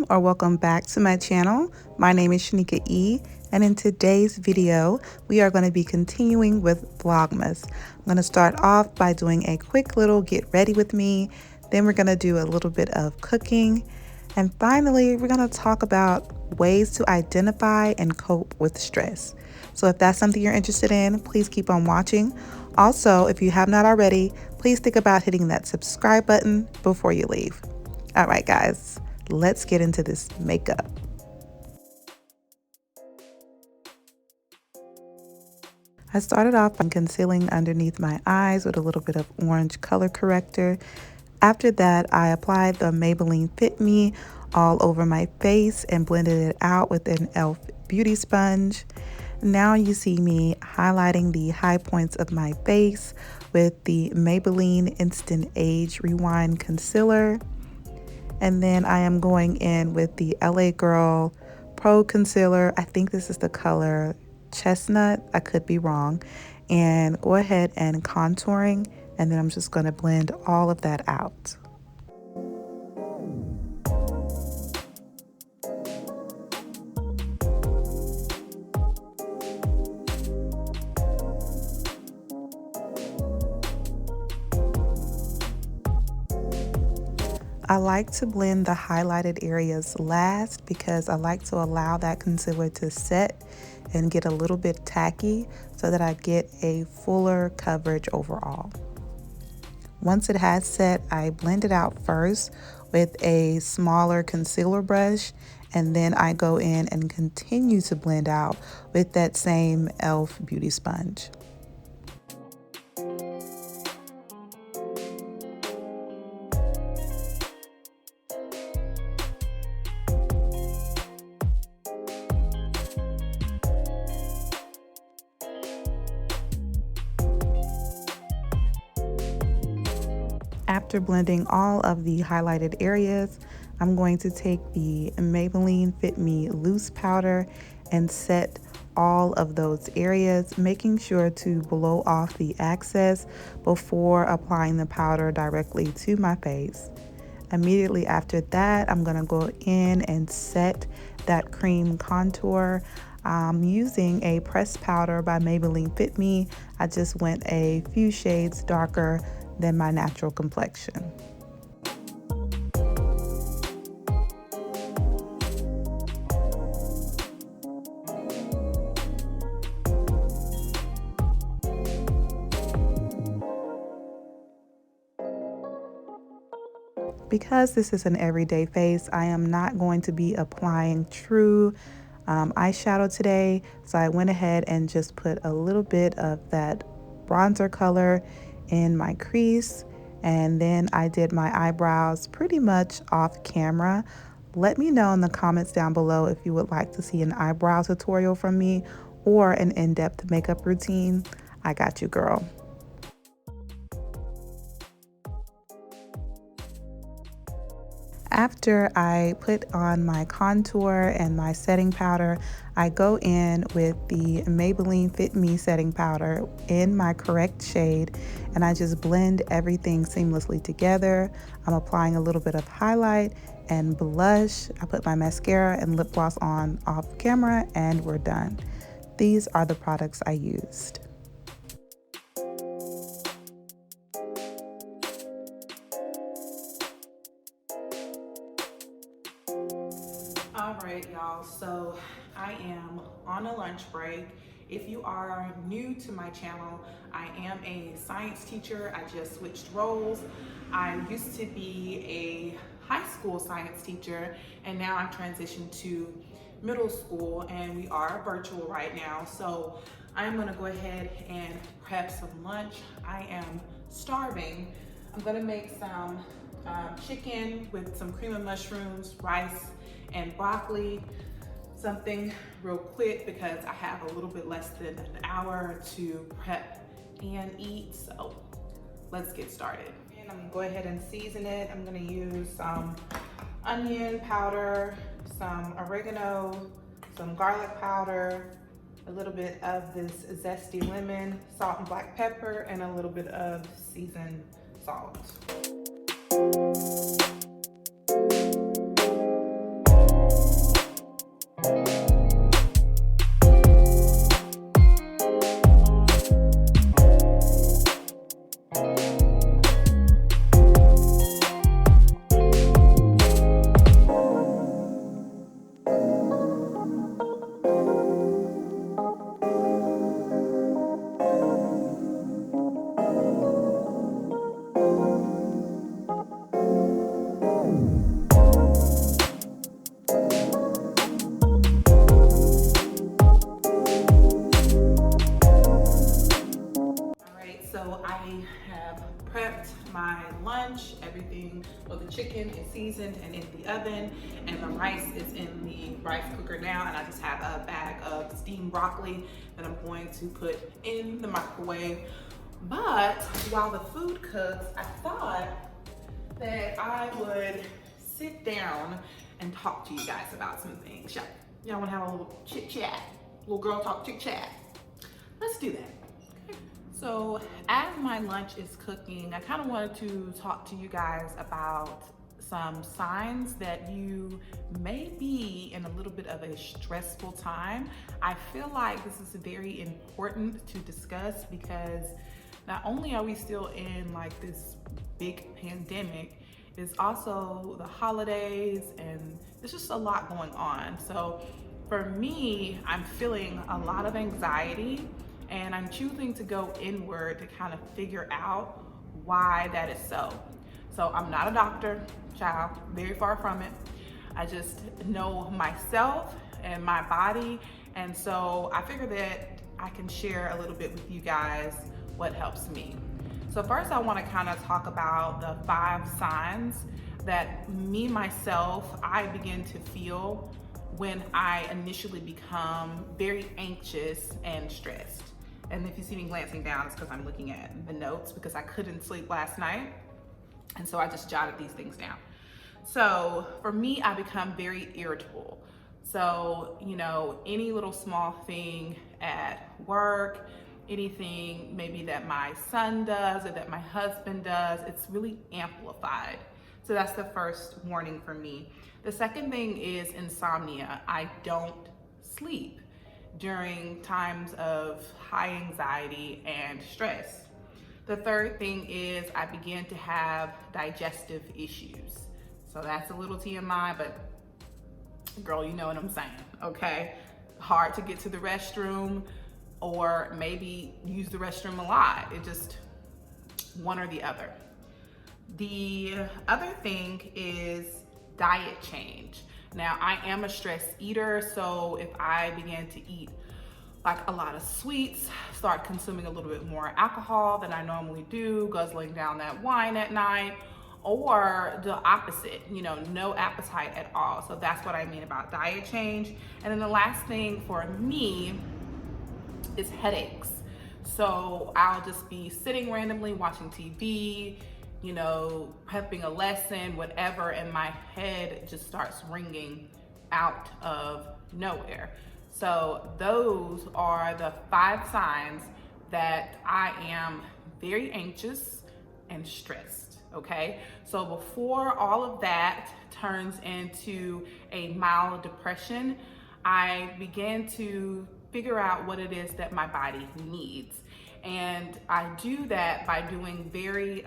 or welcome back to my channel. My name is Shanika E, and in today's video we are going to be continuing with Vlogmas. I'm going to start off by doing a quick little get ready with me, then we're going to do a little bit of cooking, and finally we're going to talk about ways to identify and cope with stress. So if that's something you're interested in, please keep on watching. Also, if you have not already, please think about hitting that subscribe button before you leave. All right, guys, let's get into this makeup. I started off by concealing underneath my eyes with a little bit of orange color corrector. After that, I applied the Maybelline Fit Me all over my face and blended it out with an e.l.f. beauty sponge. Now you see me highlighting the high points of my face with the Maybelline Instant Age Rewind Concealer. And then I am going in with the LA Girl Pro Concealer. I think this is the color Chestnut. I could be wrong. And go ahead and contouring. And then I'm just going to blend all of that out. I like to blend the highlighted areas last because I like to allow that concealer to set and get a little bit tacky so that I get a fuller coverage overall. Once it has set, I blend it out first with a smaller concealer brush, and then I go in and continue to blend out with that same e.l.f. beauty sponge. After blending all of the highlighted areas, I'm going to take the Maybelline Fit Me Loose Powder and set all of those areas, making sure to blow off the excess before applying the powder directly to my face. Immediately after that, I'm going to go in and set that cream contour. Using a pressed powder by Maybelline Fit Me. I just went a few shades darker than my natural complexion. Because this is an everyday face, I am not going to be applying true eyeshadow today, so I went ahead and just put a little bit of that bronzer color in my crease, and then I did my eyebrows pretty much off camera. Let me know in the comments down below if you would like to see an eyebrow tutorial from me or an in-depth makeup routine. I got you, girl. After I put on my contour and my setting powder, I go in with the Maybelline Fit Me setting powder in my correct shade, and I just blend everything seamlessly together. I'm applying a little bit of highlight and blush. I put my mascara and lip gloss on off camera, and we're done. These are the products I used. All right, y'all, so I am on a lunch break. If you are new to my channel, I am a science teacher. I just switched roles. I used to be a high school science teacher, and now I'm transitioned to middle school, and we are virtual right now. So I'm gonna go ahead and prep some lunch. I am starving. I'm gonna make some chicken with some cream of mushrooms, rice, and broccoli. Something real quick because I have a little bit less than an hour to prep and eat. So let's get started. And I'm gonna go ahead and season it. I'm gonna use some onion powder, some oregano, some garlic powder, a little bit of this zesty lemon, salt and black pepper, and a little bit of seasoned salt. everything. Well, the chicken is seasoned and in the oven, and the rice is in the rice cooker now, and I just have a bag of steamed broccoli that I'm going to put in the microwave. But while the food cooks, I thought that I would sit down and talk to you guys about some things. Y'all wanna have a little chit chat, little girl talk chit chat? Let's do that. Okay. So as my lunch is cooking, I kind of wanted to talk to you guys about some signs that you may be in a little bit of a stressful time. I feel like this is very important to discuss because not only are we still in like this big pandemic, it's also the holidays and there's just a lot going on. So for me, I'm feeling a lot of anxiety and I'm choosing to go inward to kind of figure out why that is so. So I'm not a doctor, child, very far from it. I just know myself and my body. And so I figure that I can share a little bit with you guys what helps me. So first I want to kind of talk about the 5 signs that me, myself, I begin to feel when I initially become very anxious and stressed. And if you see me glancing down, it's because I'm looking at the notes because I couldn't sleep last night. And so I just jotted these things down. So for me, I become very irritable. So, you know, any little small thing at work, anything maybe that my son does or that my husband does, it's really amplified. So that's the first warning for me. The second thing is insomnia. I don't sleep during times of high anxiety and stress. The third thing is I begin to have digestive issues. So that's a little TMI, but girl, you know what I'm saying, okay? Hard to get to the restroom, or maybe use the restroom a lot. It just one or the other. The other thing is diet change. Now, I am a stress eater, so if I begin to eat like a lot of sweets, start consuming a little bit more alcohol than I normally do, guzzling down that wine at night, or the opposite, you know, no appetite at all. So that's what I mean about diet change. And then the last thing for me is headaches. So I'll just be sitting randomly watching TV, you know, prepping a lesson, whatever, and my head just starts ringing out of nowhere. So those are the 5 signs that I am very anxious and stressed, okay? So before all of that turns into a mild depression, I began to figure out what it is that my body needs. And I do that by doing very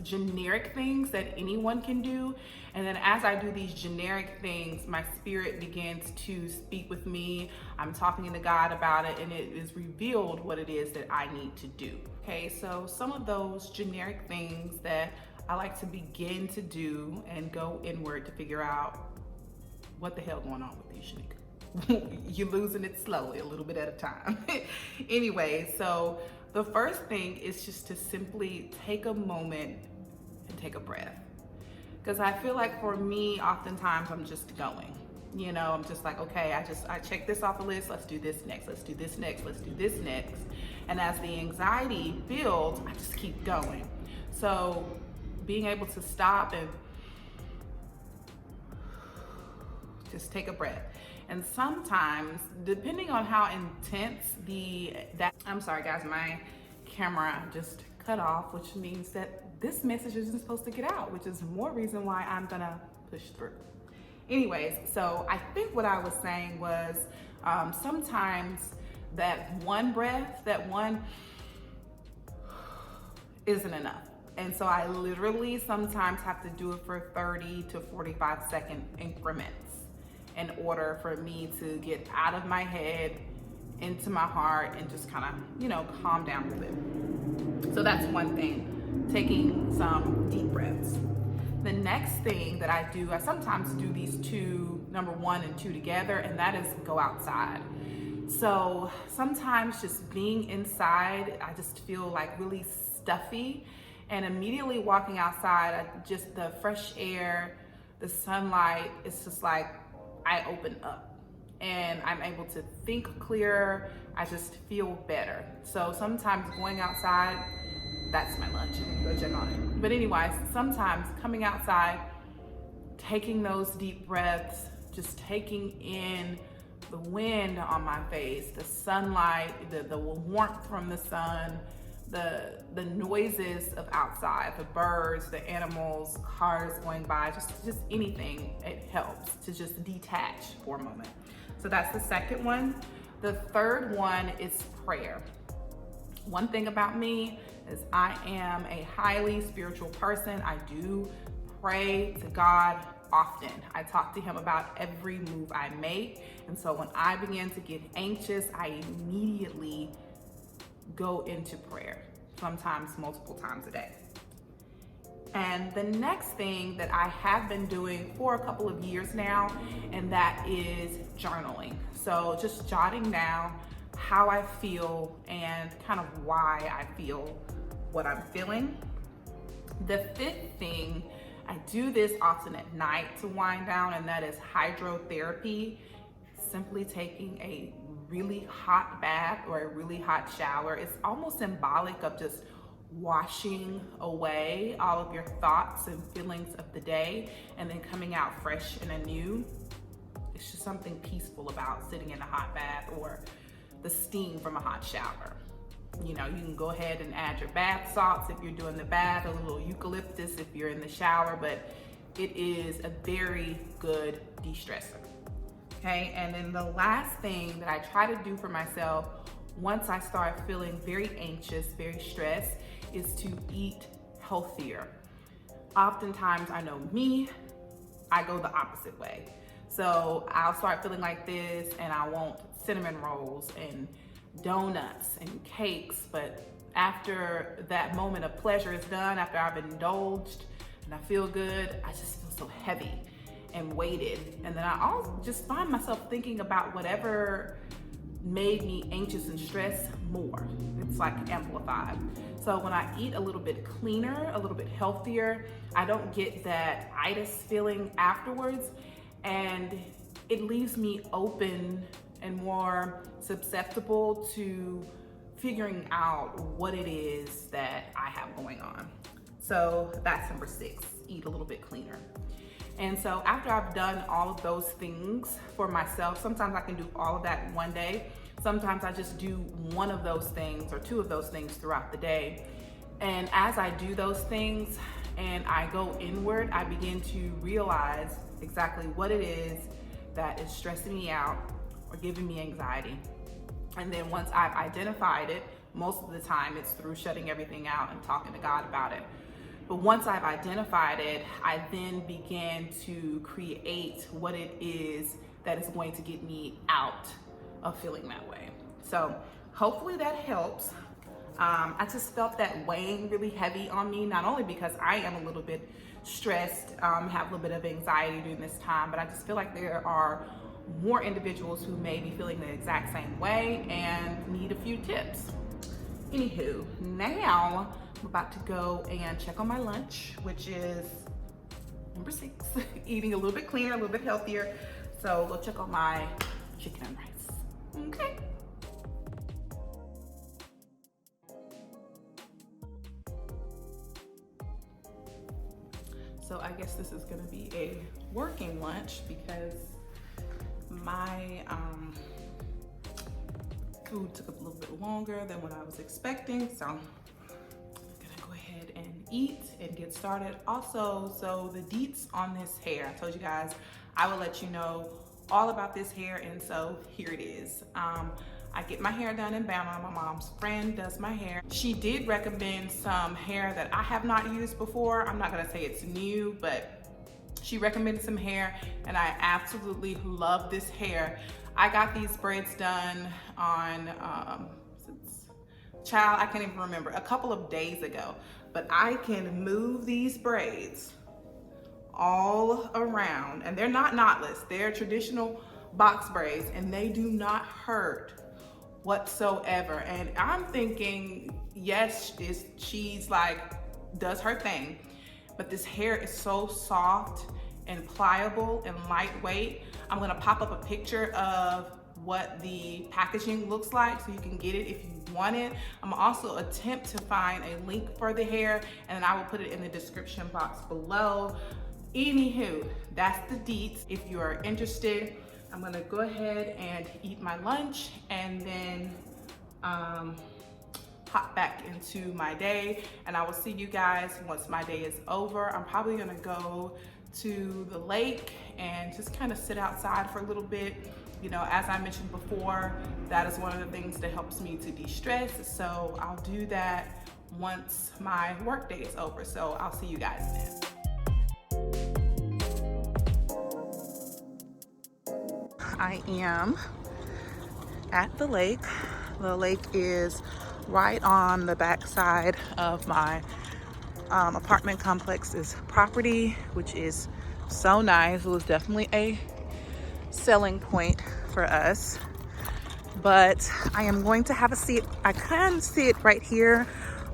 generic things that anyone can do. And then as I do these generic things, my spirit begins to speak with me. I'm talking to God about it, and it is revealed what it is that I need to do. Okay, so some of those generic things that I like to begin to do and go inward to figure out what the hell going on with you, Shanika. You're losing it slowly, a little bit at a time. Anyway, so the first thing is just to simply take a moment and take a breath. Because I feel like for me, oftentimes I'm just going. You know, I'm just like, okay, I check this off the list, let's do this next, let's do this next, let's do this next. And as the anxiety builds, I just keep going. So being able to stop and just take a breath. And sometimes, depending on how intense I'm sorry guys, my camera just cut off, which means that this message isn't supposed to get out, which is more reason why I'm gonna push through. Anyways, so I think what I was saying was sometimes that one breath, that one isn't enough. And so I literally sometimes have to do it for 30 to 45 second increments in order for me to get out of my head, into my heart, and just kind of, you know, calm down a bit. So that's one thing, taking some deep breaths. The next thing that I do, I sometimes do these two, number 1 and 2 together, and that is go outside. So sometimes just being inside, I just feel like really stuffy. And immediately walking outside, just the fresh air, the sunlight, it's just like I open up and I'm able to think clearer. I just feel better. So sometimes going outside, that's my lunch. Go check on it. But anyways, sometimes coming outside, taking those deep breaths, just taking in the wind on my face, the sunlight, the warmth from the sun, the noises of outside, the birds, the animals, cars going by, just anything, it helps to just detach for a moment. So that's the second one. The third one is prayer. One thing about me is I am a highly spiritual person. I do pray to God often. I talk to him about every move I make. And so when I begin to get anxious, I immediately go into prayer, sometimes multiple times a day. And the next thing that I have been doing for a couple of years now, and that is journaling. So just jotting down how I feel and kind of why I feel what I'm feeling. The fifth thing, I do this often at night to wind down, and that is hydrotherapy. Simply taking a really hot bath or a really hot shower. It's almost symbolic of just washing away all of your thoughts and feelings of the day and then coming out fresh and anew. It's just something peaceful about sitting in a hot bath or the steam from a hot shower. You know, you can go ahead and add your bath salts if you're doing the bath, a little eucalyptus if you're in the shower, but it is a very good de-stressor. Okay, and then the last thing that I try to do for myself once I start feeling very anxious, very stressed, is to eat healthier. Oftentimes, I know me, I go the opposite way. So I'll start feeling like this and I want cinnamon rolls and donuts and cakes, but after that moment of pleasure is done, after I've indulged and I feel good, I just feel so heavy and weighted. And then I also just find myself thinking about whatever made me anxious and stressed more. It's like amplified. So when I eat a little bit cleaner, a little bit healthier, I don't get that itis feeling afterwards, and it leaves me open and more susceptible to figuring out what it is that I have going on. So that's number 6, eat a little bit cleaner. And so after I've done all of those things for myself, sometimes I can do all of that in one day. Sometimes I just do one of those things or 2 of those things throughout the day. And as I do those things and I go inward, I begin to realize exactly what it is that is stressing me out or giving me anxiety. And then once I've identified it, most of the time it's through shutting everything out and talking to God about it. But once I've identified it, I then begin to create what it is that is going to get me out of feeling that way. So hopefully that helps. I just felt that weighing really heavy on me, not only because I am a little bit stressed, have a little bit of anxiety during this time, but I just feel like there are more individuals who may be feeling the exact same way and need a few tips. Anywho, now I'm about to go and check on my lunch, which is number 6, eating a little bit cleaner, a little bit healthier. So go check on my chicken and rice. Okay. So I guess this is gonna be a working lunch because my food took a little bit longer than what I was expecting. So I'm gonna go ahead and eat and get started. Also, so the deets on this hair, I told you guys I will let you know all about this hair, and so here it is. I get my hair done in Bama. My mom's friend does my hair. She did recommend some hair that I have not used before. I'm not gonna say it's new, but she recommended some hair and I absolutely love this hair. I got these braids done on, child, I can't even remember, a couple of days ago, but I can move these braids all around, and they're not knotless, they're traditional box braids, and they do not hurt whatsoever. And I'm thinking, yes, she's like does her thing. But this hair is so soft and pliable and lightweight. I'm gonna pop up a picture of what the packaging looks like so you can get it if you want it. I'm gonna also attempt to find a link for the hair, and then I will put it in the description box below. Anywho, that's the deets. If you are interested, I'm gonna go ahead and eat my lunch and then hop back into my day, and I will see you guys once my day is over. I'm probably gonna go to the lake and just kind of sit outside for a little bit. You know, as I mentioned before, that is one of the things that helps me to de-stress. So I'll do that once my work day is over. So I'll see you guys then. I am at the lake. The lake is right on the back side of my apartment complex's property, which is so nice. It was definitely a selling point for us, but I am going to have a seat. I can sit right here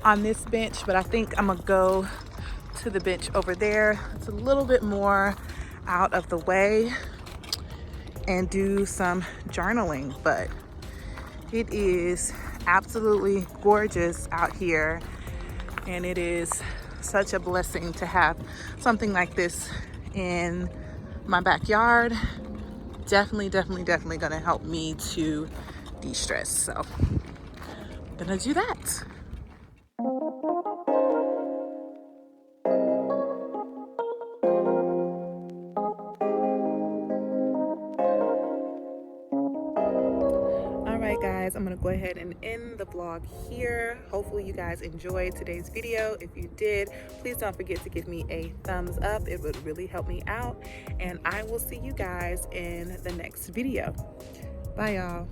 on this bench, but I think I'm gonna go to the bench over there. It's a little bit more out of the way and do some journaling, but it is absolutely gorgeous out here, and it is such a blessing to have something like this in my backyard. Definitely gonna help me to de-stress. So I'm gonna do that. All right, guys, I'm gonna go ahead and end the vlog here. Hopefully you guys enjoyed today's video. If you did, please don't forget to give me a thumbs up. It would really help me out, and I will see you guys in the next video. Bye, y'all.